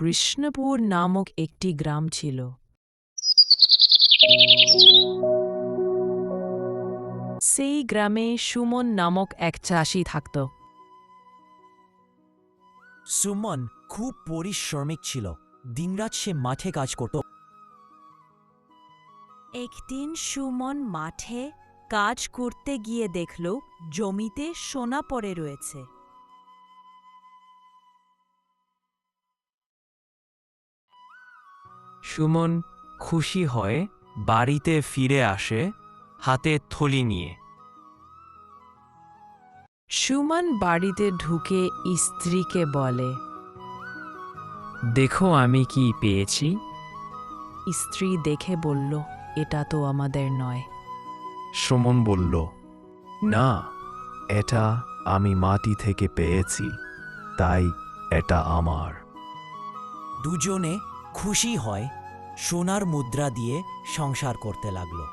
কৃষ্ণপুর নামক একটি গ্রাম ছিল। সেই গ্রামে সুমন নামক এক চাষি থাকত। সুমন খুব পরিশ্রমিক ছিল। দিনরাত সে মাঠে কাজ করত। একদিন সুমন মাঠে কাজ করতে গিয়ে দেখল জমিতে সোনা পড়ে রয়েছে। সুমন খুশি হয়ে বাড়িতে ফিরে আসে হাতে থলি নিয়ে। সুমন বাড়িতে ঢুকে স্ত্রীকে বলে, দেখো আমি কি পেয়েছি। স্ত্রী দেখে বলল, এটা তো আমাদের নয়। সুমন বলল, না, এটা আমি মাটি থেকে পেয়েছি, তাই এটা আমার। দুজনে খুশি হয় সোনার মুদ্রা দিয়ে সংসার করতে লাগলো।